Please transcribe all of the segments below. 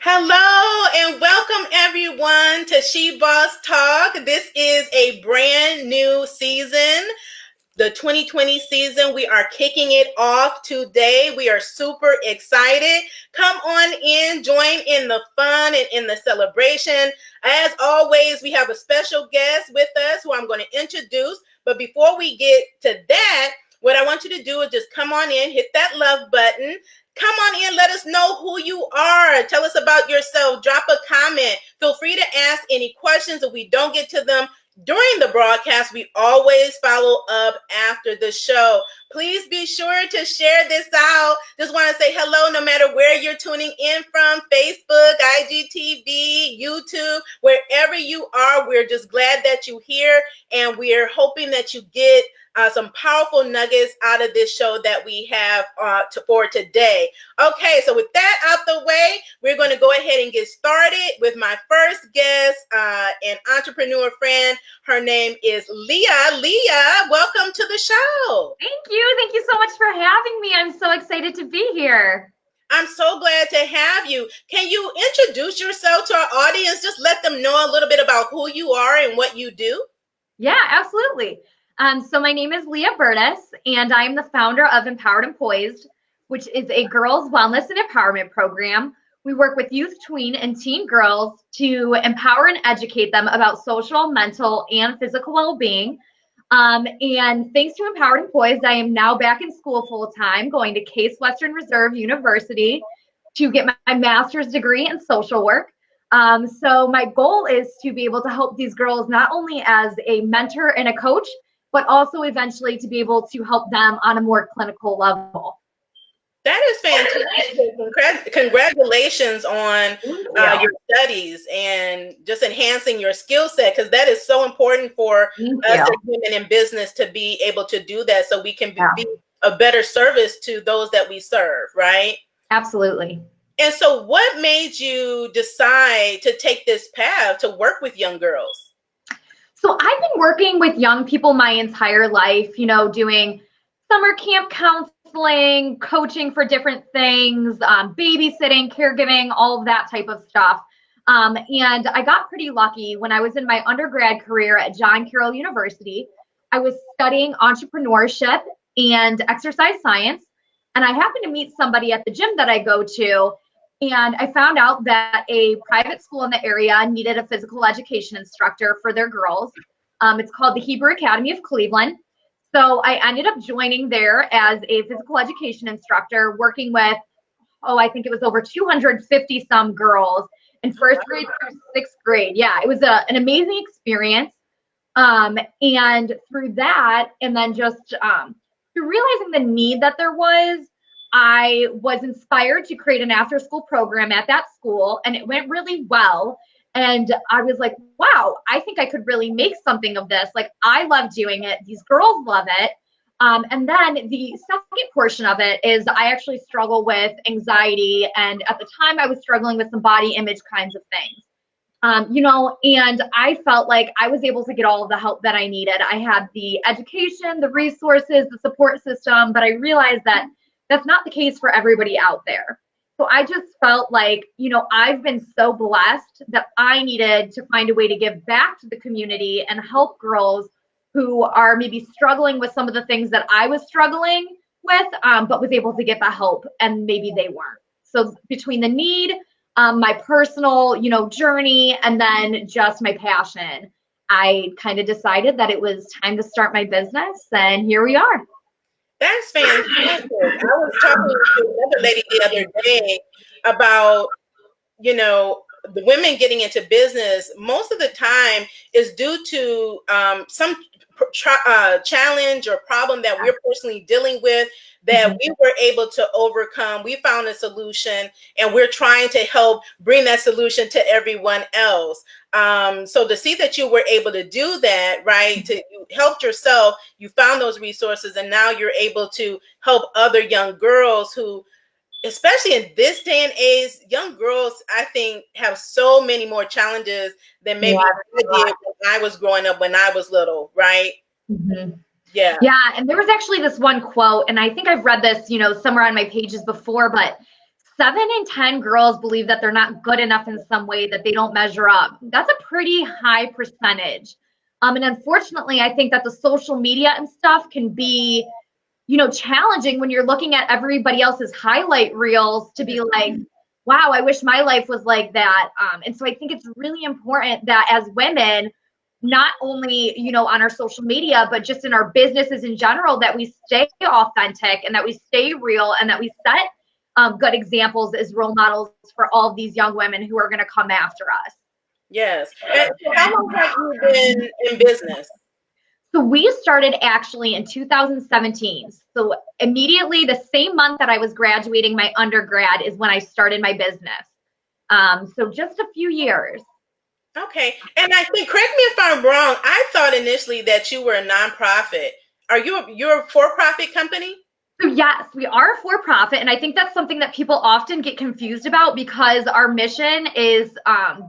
Hello and welcome everyone to She Boss Talk. This is a brand new season, the 2020 season. We are kicking it off today. We are super excited. Come on in, join in the fun and in the celebration. As always, we have a special guest with us who I'm going to introduce. But before we get to that, what I want you to do is just come on in, hit that love button. Come on in, let us know who you are. Tell us about yourself. Drop a comment. Feel free to ask any questions. If we don't get to them during the broadcast, we always follow up after the show. Please be sure to share this out. Just want to say hello no matter where you're tuning in from, Facebook, IGTV, YouTube, wherever you are. We're just glad that you're here, and we're hoping that you get some powerful nuggets out of this show that we have for today. Okay, so with that out the way, we're going to go ahead and get started with my first guest, an entrepreneur friend. Her name is Leah. Leah, welcome to the show. Thank you. Thank you so much for having me. I'm so excited to be here. I'm so glad to have you. Can you introduce yourself to our audience? Just let them know a little bit about who you are and what you do. Yeah, absolutely. So my name is Leah Berdysz, and I am the founder of Empowered and Poised, which is a girls' wellness and empowerment program. We work with youth, tween, and teen girls to empower and educate them about social, mental, and physical well-being. And thanks to Empowered and Poised, I am now back in school full-time, going to Case Western Reserve University to get my master's degree in social work. So my goal is to be able to help these girls not only as a mentor and a coach, but also eventually to be able to help them on a more clinical level. That is fantastic. Congratulations on your studies and just enhancing your skill set, because that is so important for us as women in business to be able to do that, so we can be a better service to those that we serve, right? Absolutely. And so what made you decide to take this path to work with young girls? So I've been working with young people my entire life, doing summer camp counseling, coaching for different things, babysitting, caregiving, all of that type of stuff. And I got pretty lucky when I was in my undergrad career at John Carroll University. I was studying entrepreneurship and exercise science. And I happened to meet somebody at the gym that I go to. And I found out that a private school in the area needed a physical education instructor for their girls. It's called the Hebrew Academy of Cleveland. So I ended up joining there as a physical education instructor, working with, I think it was over 250 some girls in first grade through sixth grade. Yeah, it was an amazing experience. And through that, and then just through realizing the need that there was, I was inspired to create an after-school program at that school, and it went really well. And I was like, wow, I think I could really make something of this. Like, I love doing it. These girls love it. And then the second portion of it is I actually struggle with anxiety. And at the time, I was struggling with some body image kinds of things. And I felt like I was able to get all of the help that I needed. I had the education, the resources, the support system, but I realized that that's not the case for everybody out there. So I just felt like, I've been so blessed that I needed to find a way to give back to the community and help girls who are maybe struggling with some of the things that I was struggling with, but was able to get the help and maybe they weren't. So between the need, my personal, journey, and then just my passion, I kind of decided that it was time to start my business, and here we are. That's fantastic. I was talking to another lady the other day about, the women getting into business. Most of the time is due to some challenge or problem that we're personally dealing with that we were able to overcome. We found a solution, and we're trying to help bring that solution to everyone else. So to see that you were able to do that, right? You helped yourself, you found those resources, and now you're able to help other young girls who, especially in this day and age, young girls, I think, have so many more challenges than maybe I did when I was growing up, when I was little, right? Mm-hmm. Yeah. Yeah. And there was actually this one quote, and I think I've read this, somewhere on my pages before, but in 10 girls believe that they're not good enough in some way, that they don't measure up. That's a pretty high percentage. And unfortunately, I think that the social media and stuff can be, challenging when you're looking at everybody else's highlight reels to be like, wow, I wish my life was like that. And so I think it's really important that as women, not only, on our social media, but just in our businesses in general, that we stay authentic and that we stay real and that we set good examples as role models for all of these young women who are going to come after us. Yes. And so how long have you been in business? So we started actually in 2017. So immediately the same month that I was graduating my undergrad is when I started my business. So just a few years. Okay. And I think, correct me if I'm wrong, I thought initially that you were a nonprofit. You're a for-profit company? So yes, we are a for-profit, and I think that's something that people often get confused about because our mission is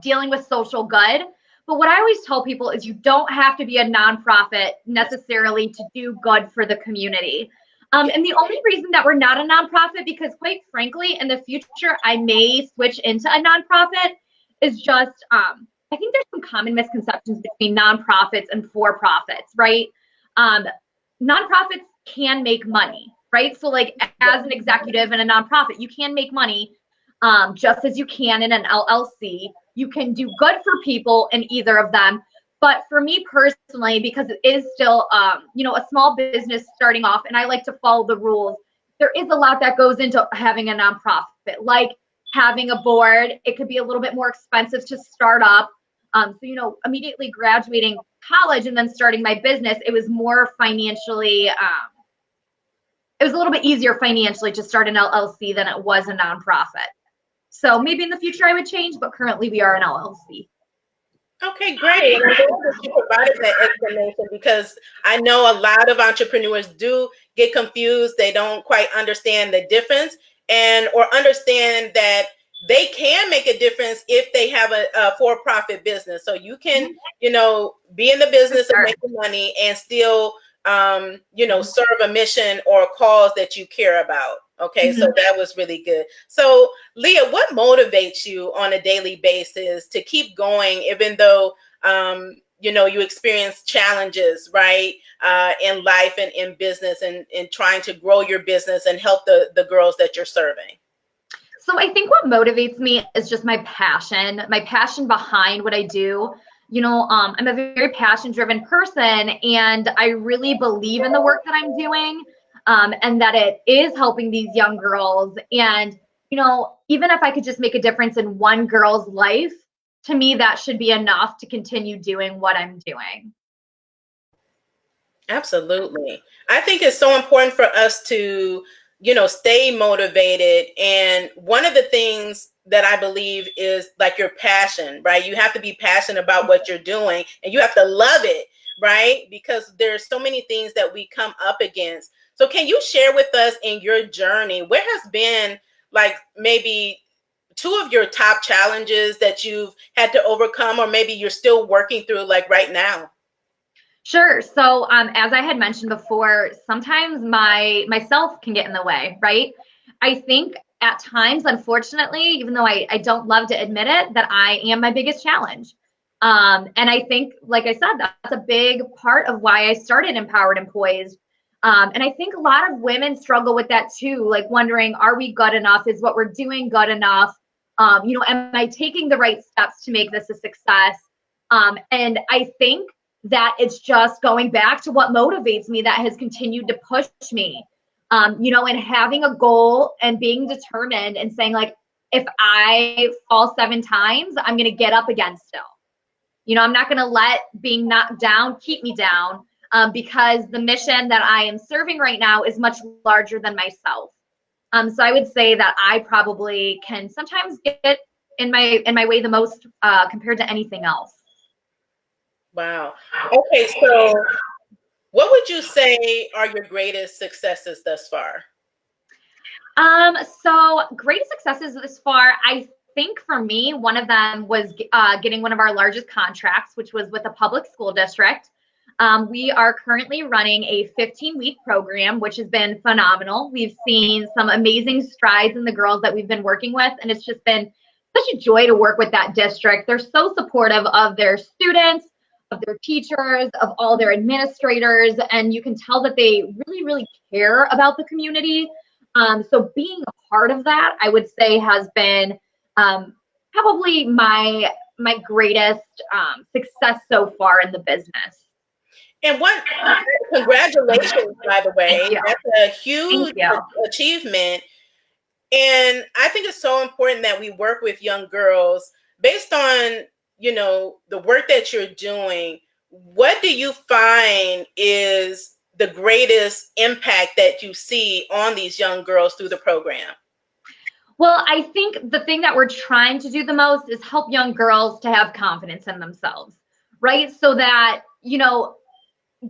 dealing with social good. But what I always tell people is you don't have to be a nonprofit necessarily to do good for the community. And the only reason that we're not a nonprofit, because quite frankly, in the future, I may switch into a nonprofit, is just I think there's some common misconceptions between nonprofits and for-profits, right? Nonprofits can make money, right? So like as an executive in a nonprofit, you can make money just as you can in an LLC. You can do good for people in either of them. But for me personally, because it is still, a small business starting off, and I like to follow the rules, there is a lot that goes into having a nonprofit, like having a board. It could be a little bit more expensive to start up. So, immediately graduating college and then starting my business, it was more financially, it was a little bit easier financially to start an LLC than it was a nonprofit. So maybe in the future I would change, but currently we are an LLC. Okay, great. And I'm glad that you provided that explanation because I know a lot of entrepreneurs do get confused. They don't quite understand the difference or understand that they can make a difference if they have a for-profit business. So you can, be in the business of making money and still, serve a mission or a cause that you care about. Okay, so that was really good. So, Leah, what motivates you on a daily basis to keep going, even though, you experience challenges, right, in life and in business and in trying to grow your business and help the girls that you're serving? So I think what motivates me is just my passion behind what I do. I'm a very passion-driven person, and I really believe in the work that I'm doing. And that it is helping these young girls. And, even if I could just make a difference in one girl's life, to me, that should be enough to continue doing what I'm doing. Absolutely. I think it's so important for us to, stay motivated. And one of the things that I believe is like your passion, right? You have to be passionate about what you're doing and you have to love it, right? Because there's so many things that we come up against. So can you share with us in your journey, where has been like maybe two of your top challenges that you've had to overcome, or maybe you're still working through like right now? Sure. So as I had mentioned before, sometimes myself can get in the way, right? I think at times, unfortunately, even though I don't love to admit it, that I am my biggest challenge. And I think, like I said, that's a big part of why I started Empowered and Poised. And I think a lot of women struggle with that too, like wondering, are we good enough? Is what we're doing good enough? Am I taking the right steps to make this a success? And I think that it's just going back to what motivates me that has continued to push me, and having a goal and being determined and saying, like, if I fall 7 times, I'm going to get up again still. I'm not going to let being knocked down keep me down. Because the mission that I am serving right now is much larger than myself. So I would say that I probably can sometimes get in my way the most compared to anything else. Wow. Okay, so what would you say are your greatest successes thus far? So greatest successes this far, I think for me, one of them was getting one of our largest contracts, which was with a public school district. We are currently running a 15-week program, which has been phenomenal. We've seen some amazing strides in the girls that we've been working with, and it's just been such a joy to work with that district. They're so supportive of their students, of their teachers, of all their administrators, and you can tell that they really, really care about the community. So being a part of that, I would say, has been probably my greatest success so far in the business. And congratulations, by the way. That's a huge achievement. And I think it's so important that we work with young girls based on, the work that you're doing. What do you find is the greatest impact that you see on these young girls through the program? Well, I think the thing that we're trying to do the most is help young girls to have confidence in themselves, right? So that,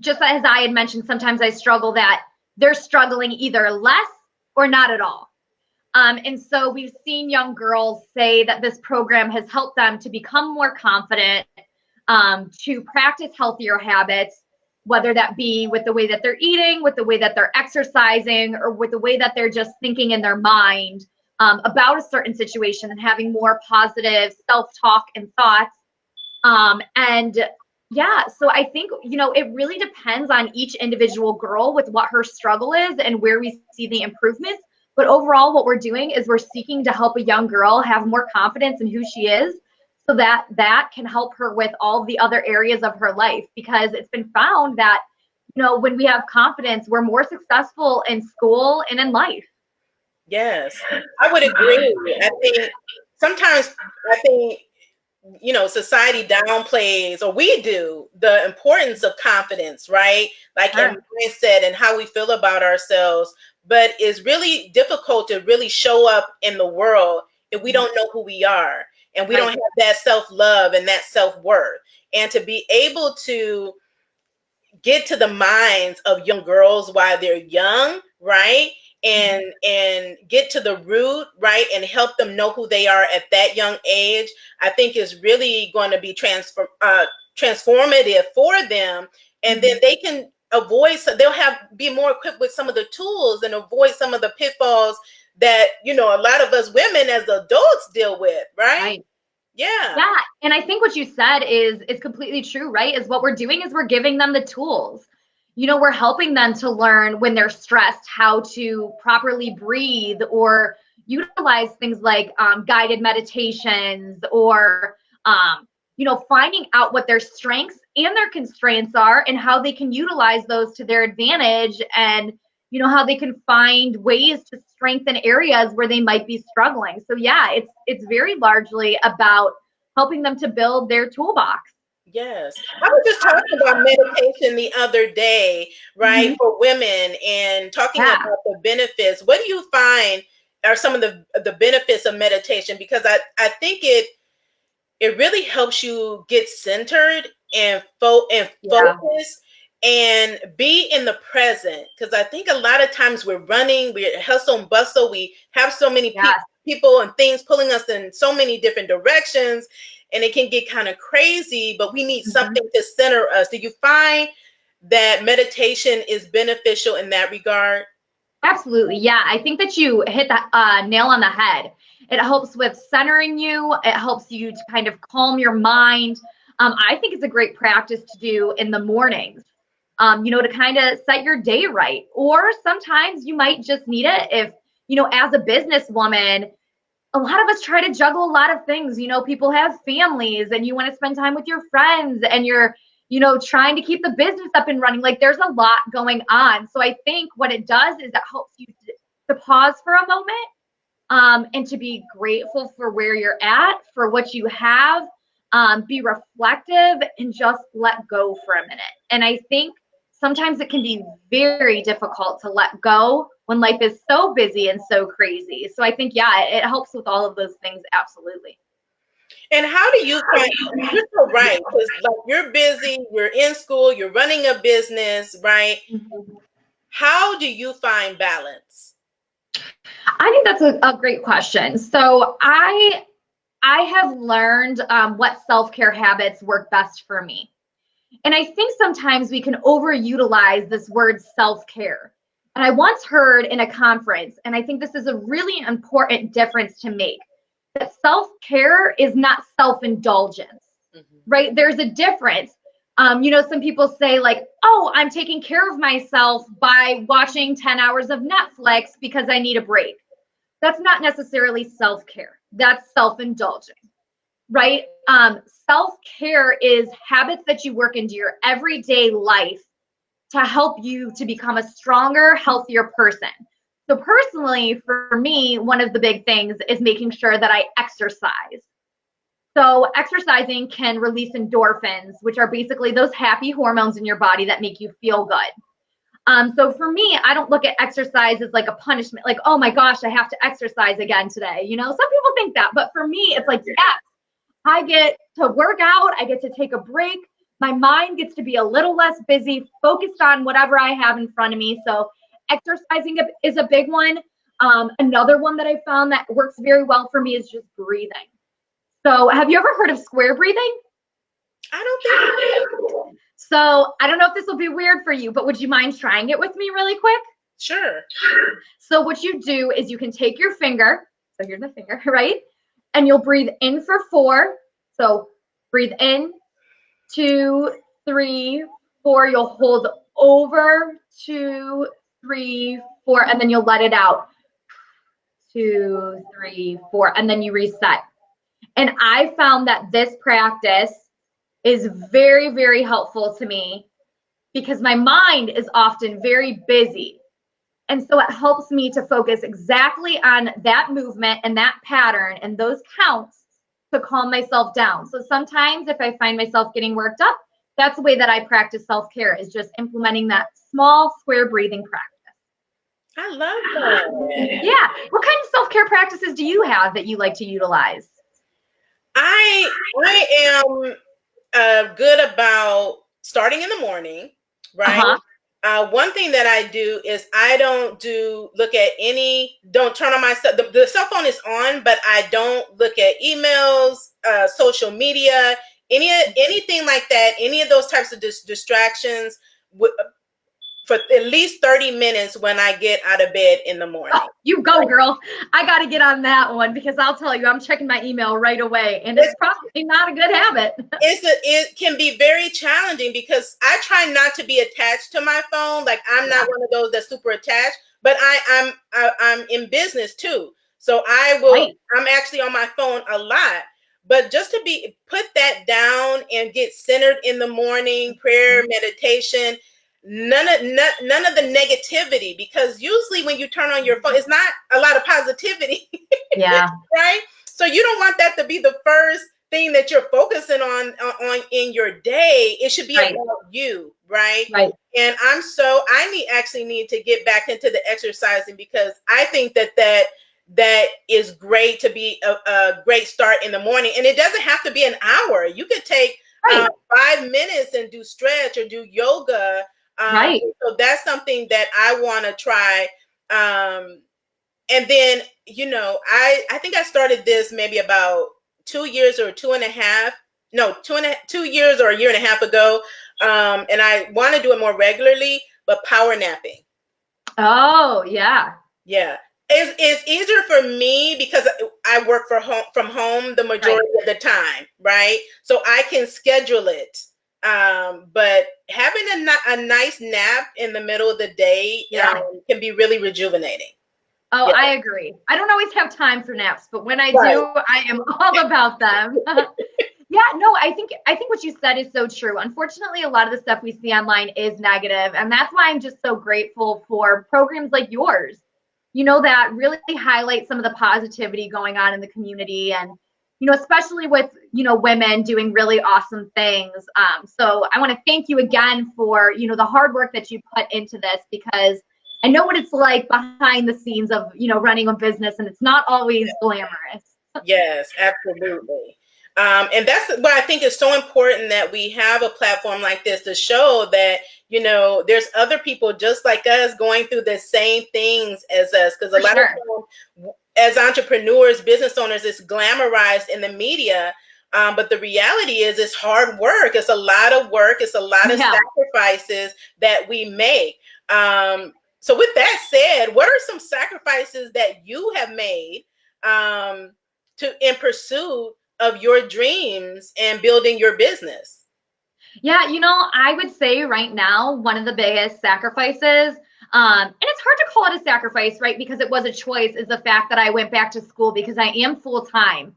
just as I had mentioned, sometimes I struggle that they're struggling either less or not at all. And so we've seen young girls say that this program has helped them to become more confident, to practice healthier habits, whether that be with the way that they're eating, with the way that they're exercising, or with the way that they're just thinking in their mind about a certain situation and having more positive self-talk and thoughts. So I think, it really depends on each individual girl with what her struggle is and where we see the improvements. But overall, what we're doing is we're seeking to help a young girl have more confidence in who she is, so that that can help her with all the other areas of her life. Because it's been found that, when we have confidence, we're more successful in school and in life. Yes, I would agree. Sometimes I think, society downplays, or we do, the importance of confidence, right? Like in mindset and how we feel about ourselves. But it's really difficult to really show up in the world if we don't know who we are and we don't have that self-love and that self-worth. And to be able to get to the minds of young girls while they're young, right? And get to the root, right? And help them know who they are at that young age, I think is really going to be transformative for them. And then they can be more equipped with some of the tools and avoid some of the pitfalls that, a lot of us women as adults deal with, right? Yeah. Yeah. And I think what you said is completely true, right? Is what we're doing is we're giving them the tools. We're helping them to learn when they're stressed how to properly breathe, or utilize things like guided meditations, or, finding out what their strengths and their constraints are and how they can utilize those to their advantage, and, how they can find ways to strengthen areas where they might be struggling. So yeah, it's very largely about helping them to build their toolbox. Yes. I was just talking about meditation the other day, right, for women, and talking about the benefits. What do you find are some of the benefits of meditation? Because I think it really helps you get centered and focus and be in the present. Because I think a lot of times we're running, we're hustle and bustle, we have so many people and things pulling us in so many different directions, and it can get kind of crazy, but we need something to center us. Do you find that meditation is beneficial in that regard? Absolutely. Yeah. I think that you hit that nail on the head. It helps with centering you. It helps you to kind of calm your mind. I think it's a great practice to do in the mornings, to kind of set your day right. Or sometimes you might just need it if, as a businesswoman, a lot of us try to juggle a lot of things. People have families and you want to spend time with your friends, and you're, trying to keep the business up and running. Like, there's a lot going on. So I think what it does is it helps you to pause for a moment, and to be grateful for where you're at, for what you have, be reflective, and just let go for a minute. And I think sometimes it can be very difficult to let go when life is so busy and so crazy. So I think, it helps with all of those things. Absolutely. And how do you find, you're so right, because like you're busy, you're in school, you're running a business, right? How do you find balance? I think that's a great question. So I have learned what self-care habits work best for me. And I think sometimes we can overutilize this word self-care. And I once heard in a conference, and I think this is a really important difference to make, that self-care is not self-indulgence, right? There's a difference. Some people say like, oh, I'm taking care of myself by watching 10 hours of Netflix because I need a break. That's not necessarily self-care. That's self-indulging, right? Self-care is habits that you work into your everyday life to help you to become a stronger, healthier person. So personally, for me, one of the big things is making sure that I exercise. So exercising can release endorphins, which are basically those happy hormones in your body that make you feel good. So for me, I don't look at exercise as like a punishment, like, oh my gosh, I have to exercise again today. Some people think that, but for me, it's like, yes, I get to work out, I get to take a break. My mind gets to be a little less busy, focused on whatever I have in front of me. So exercising is a big one. Another one that I found that works very well for me is just breathing. So have you ever heard of square breathing? I don't think. So I don't know if this will be weird for you, but would you mind trying it with me really quick? Sure. So what you do is you can take your finger. So here's my finger, right? And you'll breathe in for 4. So breathe in, 2, 3, 4. You'll hold over 2, 3, 4, and then you'll let it out. 2, 3, 4, and then you reset. And I found that this practice is very, very helpful to me because my mind is often very busy. And so it helps me to focus exactly on that movement and that pattern and those counts to calm myself down. So sometimes if I find myself getting worked up, that's the way that I practice self-care, is just implementing that small square breathing practice. I love that. Yeah. What kind of self-care practices do you have that you like to utilize? I am good about starting in the morning, right? One thing that I do is I don't don't turn on my cell. The cell phone is on, but I don't look at emails, social media, anything like that. Any of those types of distractions for at least 30 minutes when I get out of bed in the morning. Oh, you go, girl. I got to get on that one because I'll tell you, I'm checking my email right away, and it's probably not a good habit. It can be very challenging because I try not to be attached to my phone. Like I'm not one of those that's super attached, but I'm in business too. So I'm actually on my phone a lot. But just to put that down and get centered in the morning, prayer, meditation, none of the negativity, because usually when you turn on your phone, it's not a lot of positivity. Yeah. Right? So you don't want that to be the first thing that you're focusing on in your day. It should be about you, right? Right. And I actually need to get back into the exercising because I think that is great to be a great start in the morning. And it doesn't have to be an hour. You could take 5 minutes and do stretch or do yoga. So that's something that I want to try. And then, I think I started this maybe about 2 years or 2.5. No, 2 years or a year and a half ago. And I want to do it more regularly, but power napping. Oh, yeah. Yeah. It's easier for me because I work from home the majority of the time, right? So I can schedule it. But having a nice nap in the middle of the day can be really rejuvenating. Oh, I agree. I don't always have time for naps, but when I do, I am all about them. I think what you said is so true. Unfortunately, a lot of the stuff we see online is negative, and that's why I'm just so grateful for programs like yours, that really highlight some of the positivity going on in the community, and especially with women doing really awesome things. So I want to thank you again for the hard work that you put into this, because I know what it's like behind the scenes of running a business, and it's not always glamorous. Yes, absolutely. And that's what I think is so important, that we have a platform like this to show that, there's other people just like us going through the same things as us. Because a lot of times, as entrepreneurs, business owners, it's glamorized in the media. But the reality is it's hard work. It's a lot of work. It's a lot of sacrifices that we make. So with that said, what are some sacrifices that you have made in pursuit of your dreams and building your business? Yeah, I would say right now, one of the biggest sacrifices, and it's hard to call it a sacrifice, right? Because it was a choice, is the fact that I went back to school because I am full-time.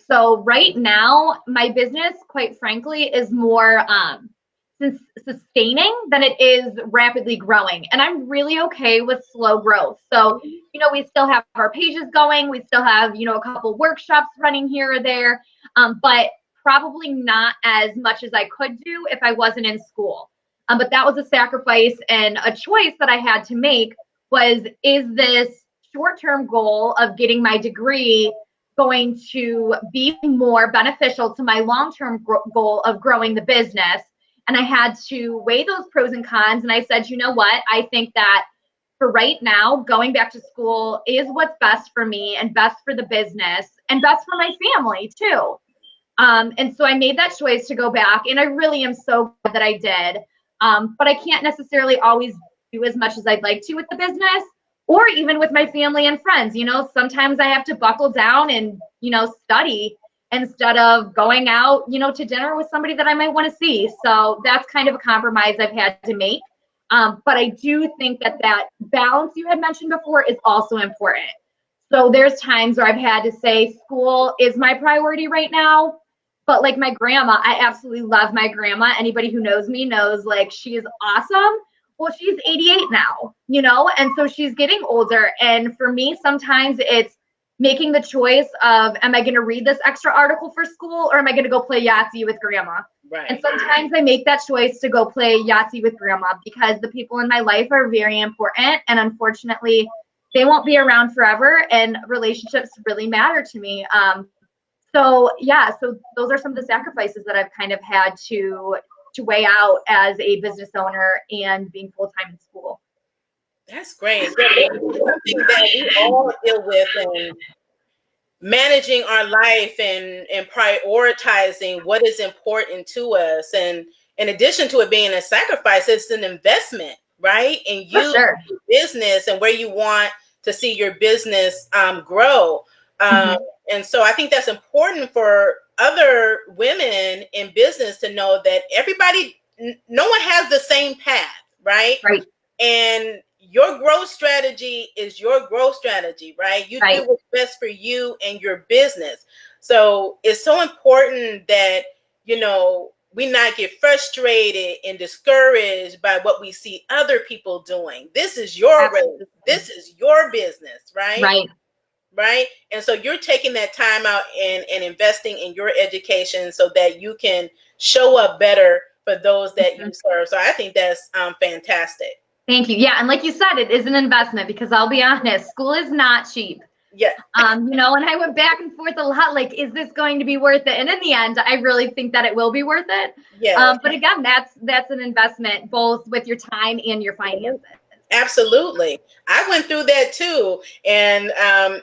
So right now, my business, quite frankly, is more sustaining than it is rapidly growing. And I'm really okay with slow growth. So, we still have our pages going. We still have, a couple workshops running here or there, but probably not as much as I could do if I wasn't in school. But that was a sacrifice and a choice that I had to make was, is this short-term goal of getting my degree going to be more beneficial to my long-term goal of growing the business? And I had to weigh those pros and cons. And I said, you know what? I think that for right now, going back to school is what's best for me and best for the business and best for my family too. And so I made that choice to go back, and I really am so glad that I did. But I can't necessarily always do as much as I'd like to with the business or even with my family and friends. Sometimes I have to buckle down and, study instead of going out, to dinner with somebody that I might want to see. So that's kind of a compromise I've had to make. But I do think that balance you had mentioned before is also important. So there's times where I've had to say school is my priority right now. But like my grandma, I absolutely love my grandma. Anybody who knows me knows like she is awesome. Well, she's 88 now, and so she's getting older. And for me, sometimes it's making the choice of, am I going to read this extra article for school or am I going to go play Yahtzee with grandma? Right. And sometimes I make that choice to go play Yahtzee with grandma because the people in my life are very important. And unfortunately, they won't be around forever. And relationships really matter to me. So those are some of the sacrifices that I've kind of had to weigh out as a business owner and being full-time in school. That's great. Something that we all deal with in managing our life and prioritizing what is important to us. And in addition to it being a sacrifice, it's an investment, right? In you, your business, and where you want to see your business grow. And so I think that's important for other women in business to know that no one has the same path, right? Right. And your growth strategy is your growth strategy, right? You do what's best for you and your business. So it's so important that, we not get frustrated and discouraged by what we see other people doing. This is your race. This is your business, right? Right. And so you're taking that time out and investing in your education so that you can show up better for those that you serve. So I think that's fantastic. Thank you. Yeah. And like you said, it is an investment because I'll be honest, school is not cheap. Yeah. And I went back and forth a lot, like, is this going to be worth it? And in the end, I really think that it will be worth it. Yeah. But again, that's an investment both with your time and your finances. Absolutely. I went through that too. And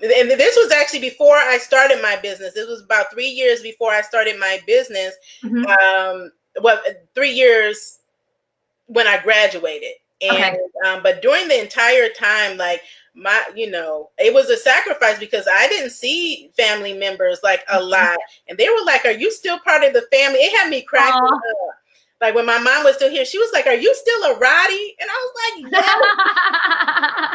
this was actually before I started my business. It was about 3 years before I started my business. 3 years when I graduated. And but during the entire time, like it was a sacrifice because I didn't see family members like a lot. And they were like, "Are you still part of the family?" It had me cracking up. Like when my mom was still here, she was like, "Are you still a Roddy?" And I was like, "Yes."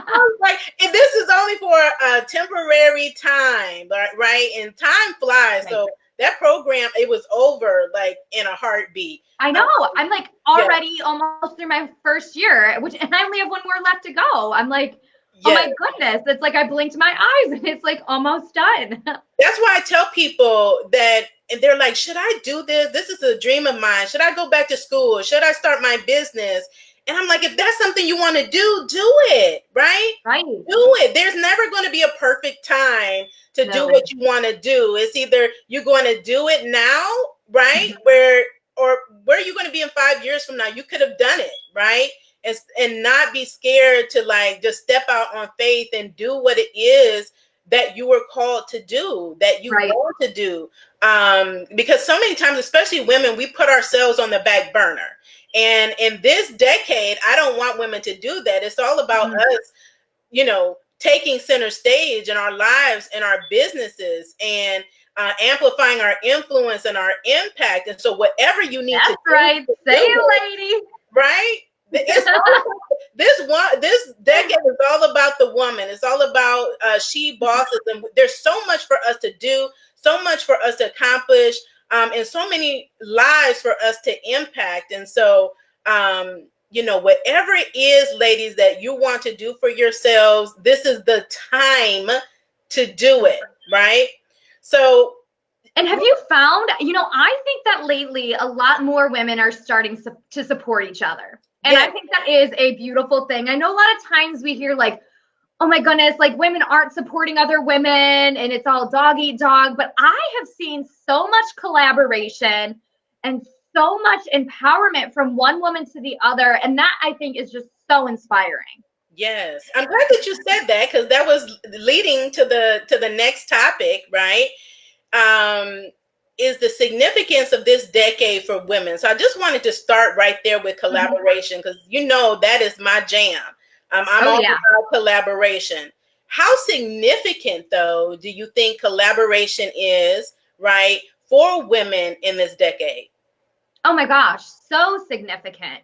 I was like, and this is only for a temporary time, right? And time flies. So that program, it was over like in a heartbeat. I know. I'm like already almost through my first year, and I only have one more left to go. I'm like, oh my goodness. It's like I blinked my eyes and it's like almost done. That's why I tell people that, and they're like, should I do this? This is a dream of mine. Should I go back to school? Should I start my business? And I'm like, if that's something you want to do it, right? Right. Do it. There's never going to be a perfect time to do what you want to do. It's either you're going to do it now, right? Where are you going to be in 5 years from now? You could have done it, right? And not be scared to like just step out on faith and do what it is that you were called to do, that you want to do. Because so many times, especially women, we put ourselves on the back burner. And in this decade, I don't want women to do that. It's all about us, you know, taking center stage in our lives and our businesses, and amplifying our influence and our impact. And so whatever you need to do. Right. Say it, lady. Right? It's this decade is all about the woman. It's all about she bosses, and there's so much for us to do, so much for us to accomplish, and so many lives for us to impact. And so, you know, whatever it is, ladies, that you want to do for yourselves, this is the time to do it, right? So, and have you found, you know, I think that lately a lot more women are starting to support each other. And I think that is a beautiful thing. I know a lot of times we hear like, oh my goodness, like women aren't supporting other women and it's all dog eat dog. But I have seen so much collaboration and so much empowerment from one woman to the other. And that I think is just so inspiring. Yes. I'm glad that you said that, because that was leading to the next topic, right? Is the significance of this decade for women. So I just wanted to start right there with collaboration, because you know that is my jam. I'm all about collaboration. How significant, though, do you think collaboration is, right, for women in this decade? Oh my gosh, so significant.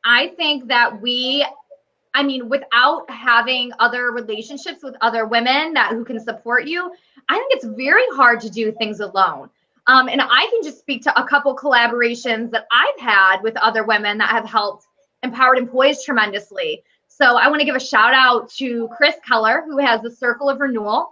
I think that without having other relationships with other women who can support you, I think it's very hard to do things alone. And I can just speak to a couple collaborations that I've had with other women that have helped Empowered and Poised tremendously. So I want to give a shout out to Chris Keller, who has the Circle of Renewal.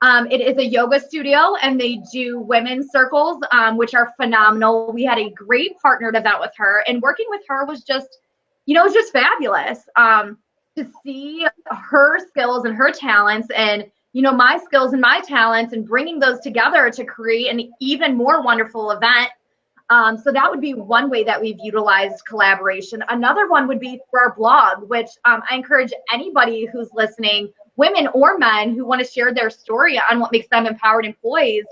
It is a yoga studio, and they do women's circles, which are phenomenal. We had a great partnered event with her, and working with her was just, you know, it was just fabulous to see her skills and her talents and, you know, my skills and my talents, and bringing those together to create an even more wonderful event. So that would be one way that we've utilized collaboration. Another one would be through our blog, which I encourage anybody who's listening, women or men, who want to share their story on what makes them empowered and poised,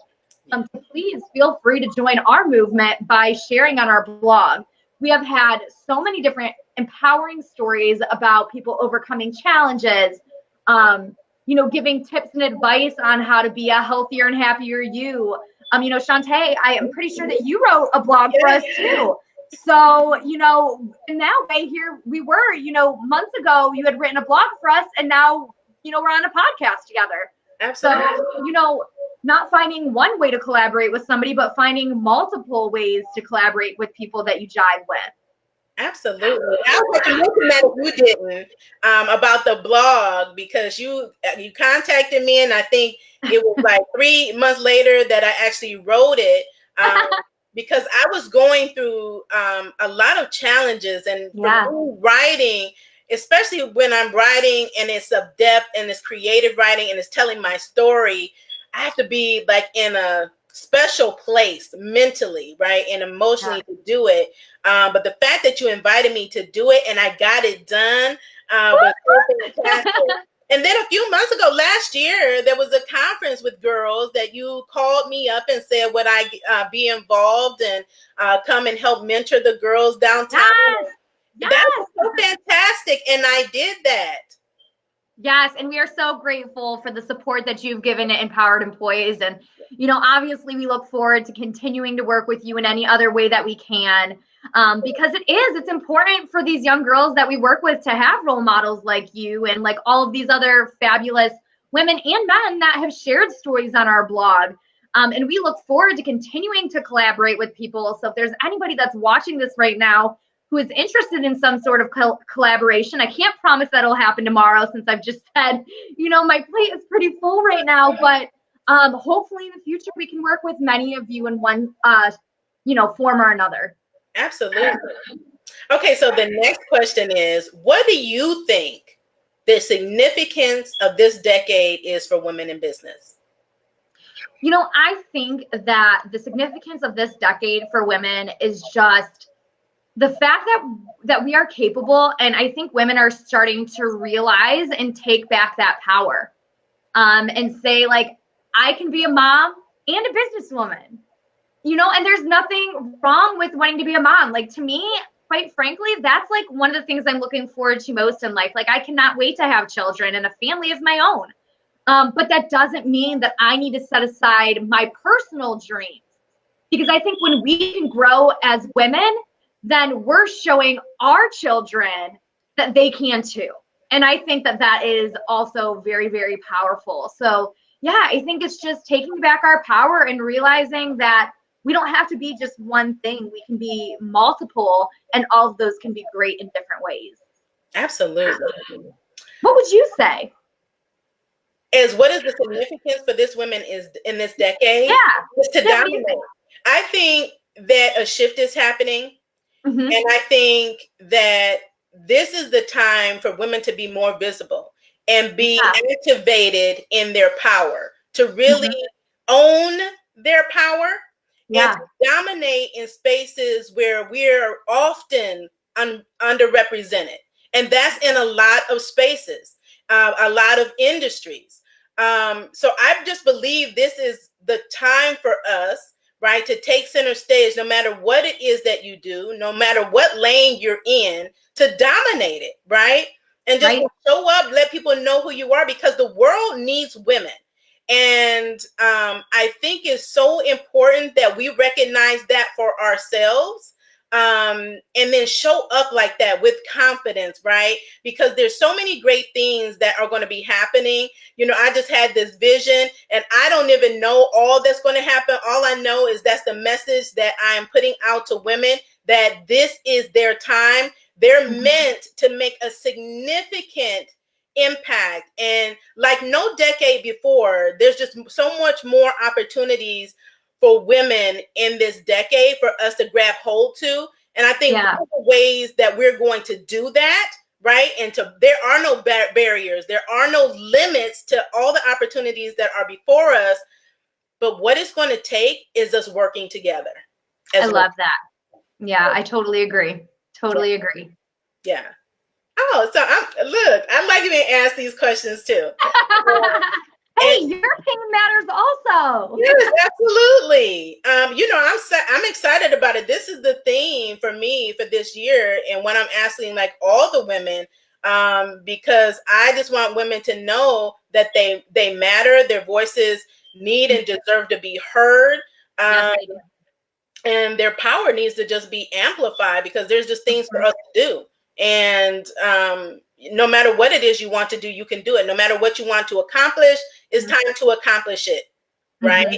to please feel free to join our movement by sharing on our blog. We have had so many different empowering stories about people overcoming challenges, you know, giving tips and advice on how to be a healthier and happier you. You know, Shanté, I am pretty sure that you wrote a blog for us too. So, you know, in that way, here we were, you know, months ago, you had written a blog for us, and now, you know, we're on a podcast together. Absolutely. So, you know, not finding one way to collaborate with somebody, but finding multiple ways to collaborate with people that you jive with. Absolutely. I was looking at you didn't about the blog, because you contacted me, and I think it was like 3 months later that I actually wrote it, because I was going through a lot of challenges, and for me, writing, especially when I'm writing and it's of depth and it's creative writing and it's telling my story, I have to be like in a special place mentally, right, and emotionally to do it. But the fact that you invited me to do it and I got it done was so fantastic. And then a few months ago, last year, there was a conference with girls that you called me up and said, would I be involved and come and help mentor the girls downtown? Yes. That was so fantastic. And I did that. Yes, and we are so grateful for the support that you've given to Empowered and Poised. And, you know, obviously we look forward to continuing to work with you in any other way that we can, because it's important for these young girls that we work with to have role models like you and like all of these other fabulous women and men that have shared stories on our blog. And we look forward to continuing to collaborate with people. So if there's anybody that's watching this right now who is interested in some sort of collaboration, I can't promise that'll happen tomorrow, since I've just said, you know, my plate is pretty full right now, but hopefully in the future we can work with many of you in one, you know, form or another. Absolutely. Okay, so the next question is, what do you think the significance of this decade is for women in business? You know, I think that the significance of this decade for women is just the fact that we are capable, and I think women are starting to realize and take back that power. and say like, I can be a mom and a businesswoman, and there's nothing wrong with wanting to be a mom. Like, to me, quite frankly, that's like one of the things I'm looking forward to most in life. Like, I cannot wait to have children and a family of my own. But that doesn't mean that I need to set aside my personal dreams, because I think when we can grow as women, then we're showing our children that they can too. And I think that that is also very, very powerful. So yeah, I think it's just taking back our power and realizing that we don't have to be just one thing. We can be multiple, and all of those can be great in different ways. Absolutely. What would you say? What is the significance for this women is in this decade? Yeah. Is to dominate. I think that a shift is happening. Mm-hmm. And I think that this is the time for women to be more visible and be activated in their power, to really own their power and to dominate in spaces where we're often underrepresented. And that's in a lot of spaces, a lot of industries. So I just believe this is the time for us, right, to take center stage, no matter what it is that you do, no matter what lane you're in, to dominate it, right? And just show up, let people know who you are, because the world needs women. And I think it's so important that we recognize that for ourselves, and then show up like that with confidence, right? Because there's so many great things that are going to be happening. I just had this vision, and I don't even know all that's going to happen. All I know is that's the message that I am putting out to women, that this is their time. They're meant to make a significant impact. And like no decade before, there's just so much more opportunities for women in this decade for us to grab hold to. And I think one of the ways that we're going to do that, right? And there are no barriers, there are no limits to all the opportunities that are before us. But what it's going to take is us working together. I love that. Yeah, I totally agree. Totally agree. Yeah. Oh, so I like being asked these questions too. Hey, your opinion matters also. Yes, absolutely. I'm excited about it. This is the theme for me for this year, and when I'm asking like all the women, because I just want women to know that they matter, their voices need and deserve to be heard, and their power needs to just be amplified, because there's just things for us to do. And no matter what it is you want to do, you can do it. No matter what you want to accomplish, it's time to accomplish it, right?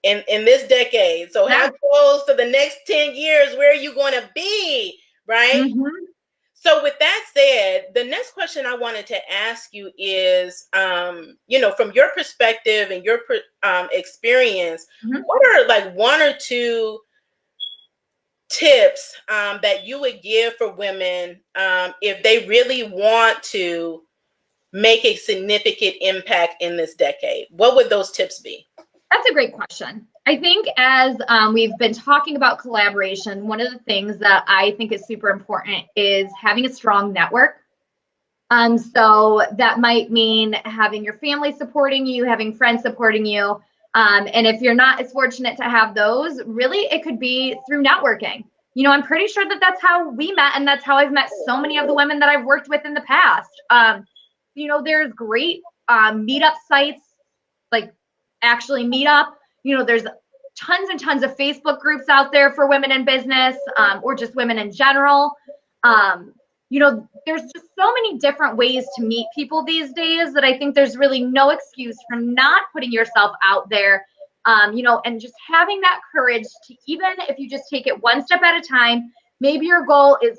In this decade. So have goals for the next 10 years. Where are you going to be, right? So with that said, the next question I wanted to ask you is, from your perspective and your experience, what are like one or two tips that you would give for women if they really want to make a significant impact in this decade? What would those tips be? That's a great question. I think as we've been talking about collaboration, one of the things that I think is super important is having a strong network. So that might mean having your family supporting you, having friends supporting you. And if you're not as fortunate to have those, really, it could be through networking. I'm pretty sure that that's how we met, and that's how I've met so many of the women that I've worked with in the past. There's great meetup sites, like Actually Meetup. There's tons and tons of Facebook groups out there for women in business, or just women in general. There's just so many different ways to meet people these days that I think there's really no excuse for not putting yourself out there, and just having that courage to, even if you just take it one step at a time. Maybe your goal is,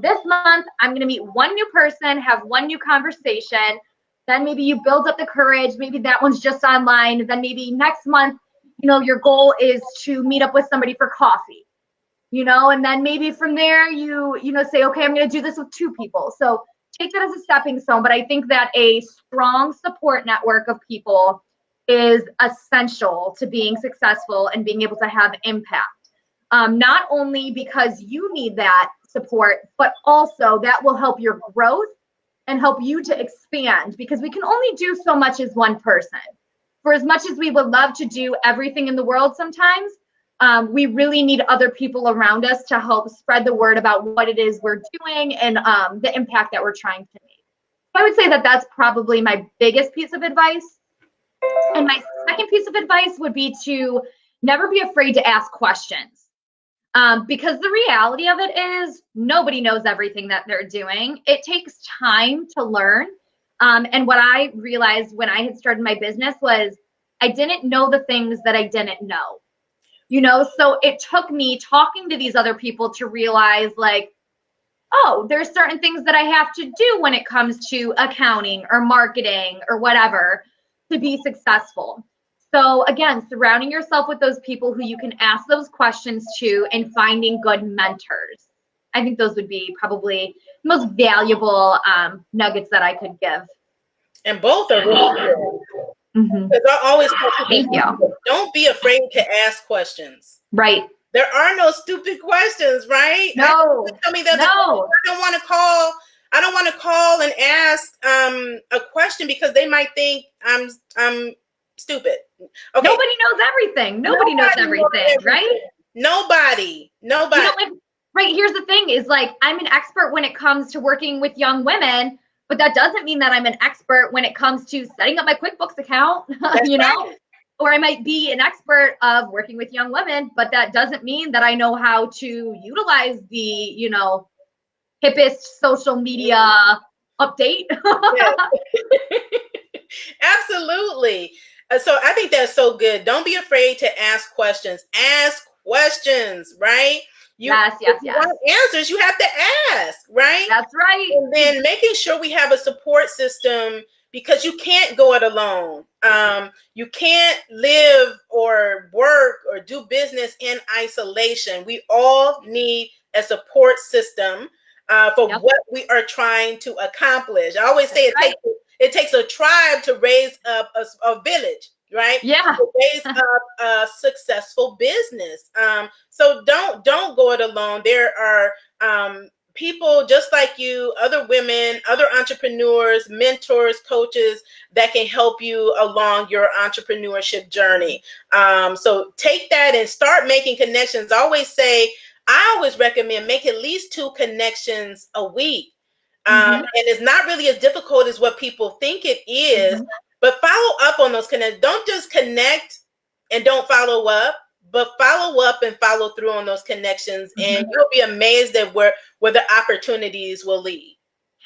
this month I'm going to meet one new person, have one new conversation. Then maybe you build up the courage. Maybe that one's just online. Then maybe next month, your goal is to meet up with somebody for coffee. And then maybe from there you say, okay, I'm going to do this with two people. So take that as a stepping stone. But I think that a strong support network of people is essential to being successful and being able to have impact. Not only because you need that support, but also that will help your growth and help you to expand, because we can only do so much as one person. For as much as we would love to do everything in the world sometimes, we really need other people around us to help spread the word about what it is we're doing and the impact that we're trying to make. I would say that that's probably my biggest piece of advice. And my second piece of advice would be to never be afraid to ask questions. Because the reality of it is nobody knows everything that they're doing. It takes time to learn. And what I realized when I had started my business was I didn't know the things that I didn't know. So it took me talking to these other people to realize, like, oh, there's certain things that I have to do when it comes to accounting or marketing or whatever to be successful. So again, surrounding yourself with those people who you can ask those questions to and finding good mentors. I think those would be probably the most valuable nuggets that I could give. And both are really good. Because I always tell people, don't be afraid to ask questions. Right. There are no stupid questions, right? No. Tell me that I don't want to call and ask a question because they might think I'm stupid. Okay. Nobody knows everything. Nobody knows everything, right? Nobody. Right. Here's the thing is, like, I'm an expert when it comes to working with young women, but that doesn't mean that I'm an expert when it comes to setting up my QuickBooks account, right. Or I might be an expert of working with young women, but that doesn't mean that I know how to utilize the, hippest social media update. Absolutely. So I think that's so good. Don't be afraid to ask questions. Ask questions, right? Yes. Want answers, you have to ask, right? That's right. And then making sure we have a support system, because you can't go it alone. You can't live or work or do business in isolation. We all need a support system for what we are trying to accomplish. I always say it takes a tribe to raise up a village, right? Yeah. To raise up a successful business. So don't go it alone. There are people just like you, other women, other entrepreneurs, mentors, coaches that can help you along your entrepreneurship journey. So take that and start making connections. I always recommend make at least 2 connections a week. And it's not really as difficult as what people think it is, but follow up on those connections. Don't just connect and don't follow up, but follow up and follow through on those connections, and you'll be amazed at where the opportunities will lead.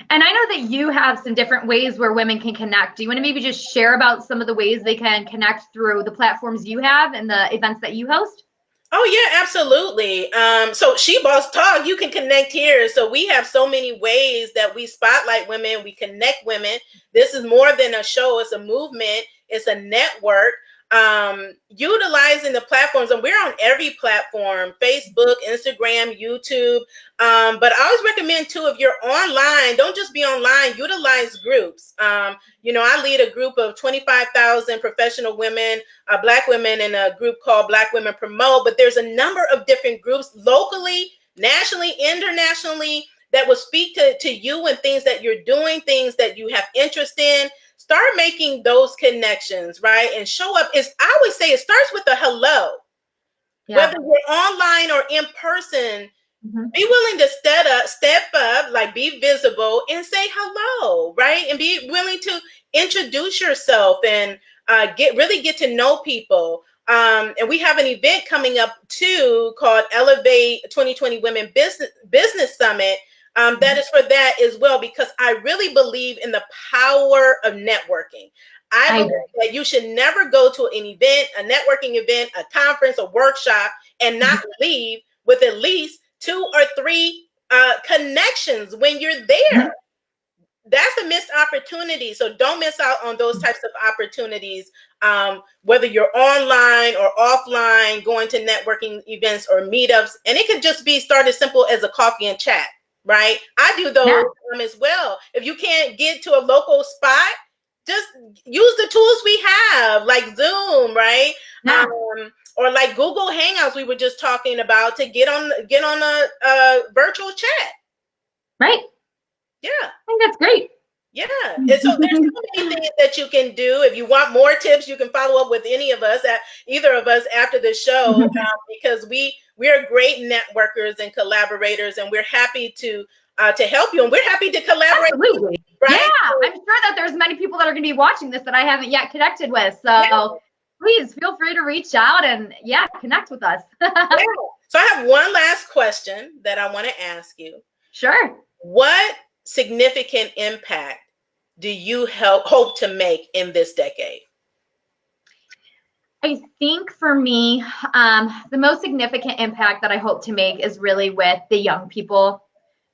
And I know that you have some different ways where women can connect. Do you want to maybe just share about some of the ways they can connect through the platforms you have and the events that you host? Oh, yeah, absolutely. So She Boss Talk, you can connect here. So we have so many ways that we spotlight women, we connect women. This is more than a show. It's a movement. It's a network. Utilizing the platforms, and we're on every platform: Facebook, Instagram, YouTube. But I always recommend too, if you're online, don't just be online, utilize groups. I lead a group of 25,000 professional women, Black women, in a group called Black Women Promote. But there's a number of different groups locally, nationally, internationally, that will speak to you and things that you're doing, things that you have interest in. Start making those connections, right? And show up. I always say it starts with a hello. Yeah. Whether you're online or in person, be willing to step up, like be visible and say hello, right? And be willing to introduce yourself and get to know people. And we have an event coming up too called Elevate 2020 Women Business Summit. That is for that as well, because I really believe in the power of networking. I believe that you should never go to an event, a networking event, a conference, a workshop, and not leave with at least 2 or 3 connections when you're there. That's a missed opportunity. So don't miss out on those types of opportunities, whether you're online or offline, going to networking events or meetups. And it could just be started simple as a coffee and chat. Right? I do those as well. If you can't get to a local spot, just use the tools we have, like Zoom, right? Or like Google Hangouts we were just talking about, to get on a virtual chat. Right. Yeah. I think that's great. Yeah. And so there's so many things that you can do. If you want more tips, you can follow up with any of us, either of us after the show, because we're great networkers and collaborators, and we're happy to help you, and we're happy to collaborate. Absolutely. Right? Yeah, I'm sure that there's many people that are going to be watching this that I haven't yet connected with. So Yeah. please feel free to reach out and connect with us. Yeah. So I have one last question that I want to ask you. Sure. What significant impact do you hope to make in this decade? I think for me, the most significant impact that I hope to make is really with the young people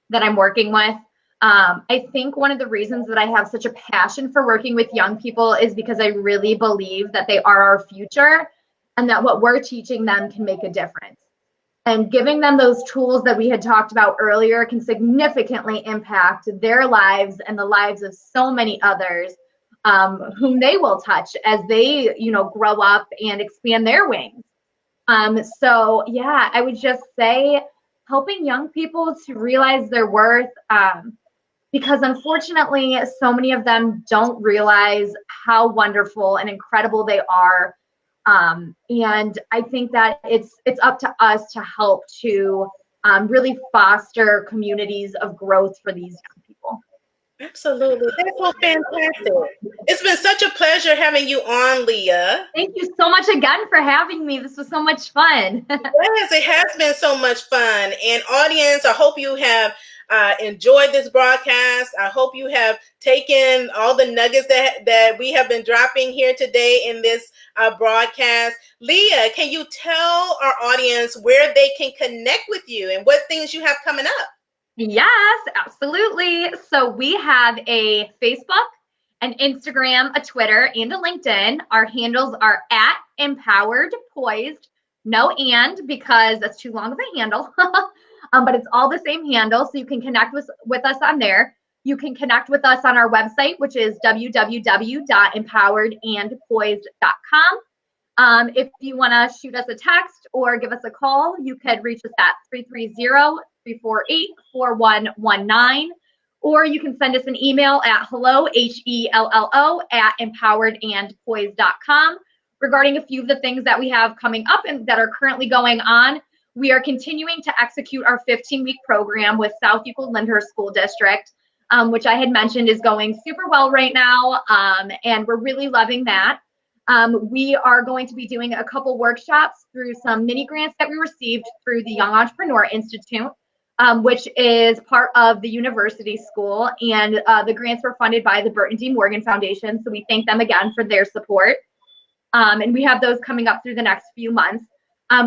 that I'm working with. I think one of the reasons that I have such a passion for working with young people is because I really believe that they are our future and that what we're teaching them can make a difference. And giving them those tools that we had talked about earlier can significantly impact their lives and the lives of so many others whom they will touch as they, grow up and expand their wings. So yeah, I would just say helping young people to realize their worth, because unfortunately, so many of them don't realize how wonderful and incredible they are. And I think that it's up to us to help to really foster communities of growth for these young people. Absolutely. That's so fantastic. It's been such a pleasure having you on, Leah. Thank you so much again for having me. This was so much fun. Yes, it has been so much fun. And audience, I hope you have enjoyed this broadcast. I hope you have taken all the nuggets that we have been dropping here today in this broadcast. Leah, can you tell our audience where they can connect with you and what things you have coming up? Yes, absolutely. So we have a Facebook, an Instagram, a Twitter, and a LinkedIn. Our handles are at Empowered Poised. No and, because that's too long of a handle. But it's all the same handle. So you can connect with us on there. You can connect with us on our website, which is www.empoweredandpoised.com. If you want to shoot us a text or give us a call, you could reach us at 330-348-4119, or you can send us an email at hello, HELLO, at empoweredandpoised.com regarding a few of the things that we have coming up and that are currently going on. We are continuing to execute our 15-week program with South Euclid Lyndhurst School District, which I had mentioned is going super well right now, and we're really loving that. We are going to be doing a couple workshops through some mini grants that we received through the Young Entrepreneur Institute, which is part of the university school. And the grants were funded by the Burton D. Morgan Foundation. So we thank them again for their support. And we have those coming up through the next few months.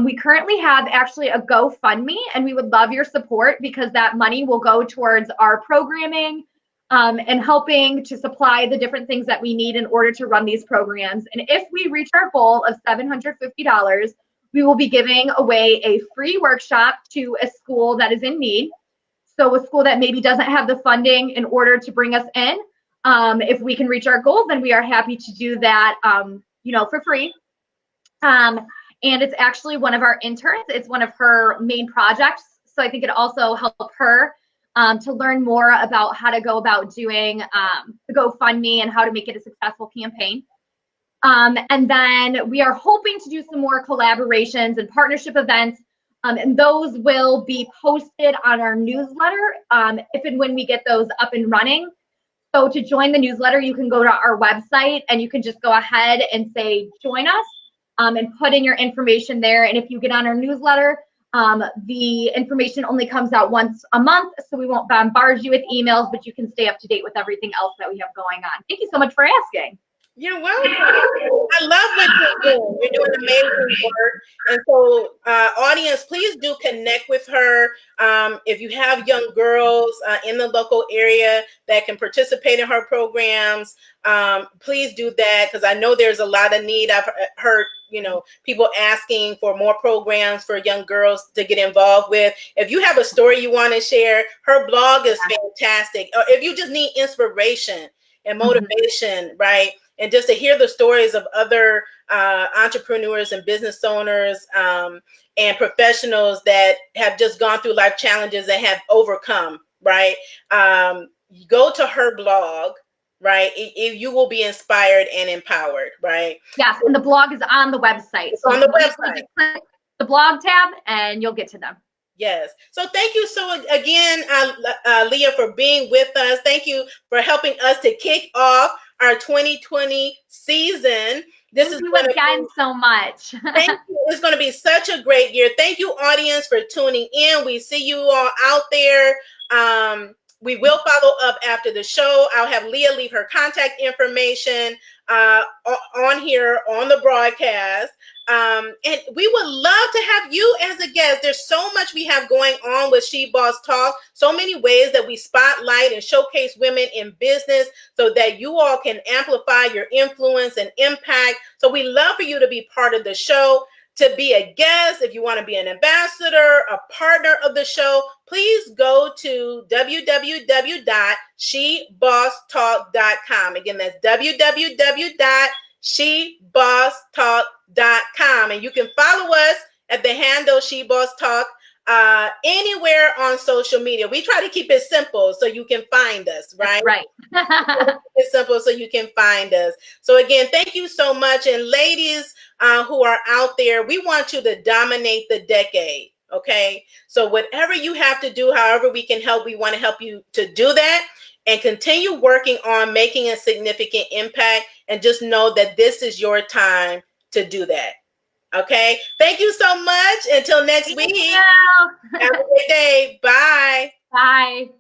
We currently have actually a GoFundMe, and we would love your support because that money will go towards our programming, and helping to supply the different things that we need in order to run these programs. And if we reach our goal of $750, we will be giving away a free workshop to a school that is in need. So a school that maybe doesn't have the funding in order to bring us in. If we can reach our goal, then we are happy to do that, for free. And it's actually one of our interns. It's one of her main projects. So I think it also helped her to learn more about how to go about doing the GoFundMe and how to make it a successful campaign. And then we are hoping to do some more collaborations and partnership events, and those will be posted on our newsletter if and when we get those up and running. So to join the newsletter, you can go to our website and you can just go ahead and say, join us, and put in your information there. And if you get on our newsletter, the information only comes out once a month, so we won't bombard you with emails, but you can stay up to date with everything else that we have going on. Thank you so much for asking. You're welcome. I love what you're doing. You're doing amazing work. And so, audience, please do connect with her. If you have young girls in the local area that can participate in her programs, please do that, because I know there's a lot of need. I've heard people asking for more programs for young girls to get involved with. If you have a story you want to share, her blog is fantastic. Or if you just need inspiration and motivation, right? And just to hear the stories of other entrepreneurs and business owners and professionals that have just gone through life challenges and have overcome, right? go to her blog, right? You will be inspired and empowered, right? Yes, and the blog is on the website. It's So on you the can easily website. just click the blog tab and you'll get to them. Yes. So thank you so again, Leah, for being with us. Thank you for helping us to kick off our 2020 season. Thank you again so much. Thank you. It's going to be such a great year. Thank you, audience, for tuning in. We see you all out there. We will follow up after the show. I'll have Leah leave her contact information on here on the broadcast. And we would love to have you as a guest. There's so much we have going on with She Boss Talk, so many ways that we spotlight and showcase women in business so that you all can amplify your influence and impact. So we love for you to be part of the show, to be a guest. If you want to be an ambassador, a partner of the show, please go to www.shebosstalk.com. Again, that's www.shebosstalk.com. And you can follow us at the handle She Boss Talk anywhere on social media. We try to keep it simple so you can find us, right? Right. It's simple so you can find us. So again, thank you so much. And ladies who are out there, we want you to dominate the decade. Okay. So whatever you have to do, however we can help, we want to help you to do that and continue working on making a significant impact. And just know that this is your time to do that. Okay. Thank you so much. Until next week. Have a great day. Bye. Bye.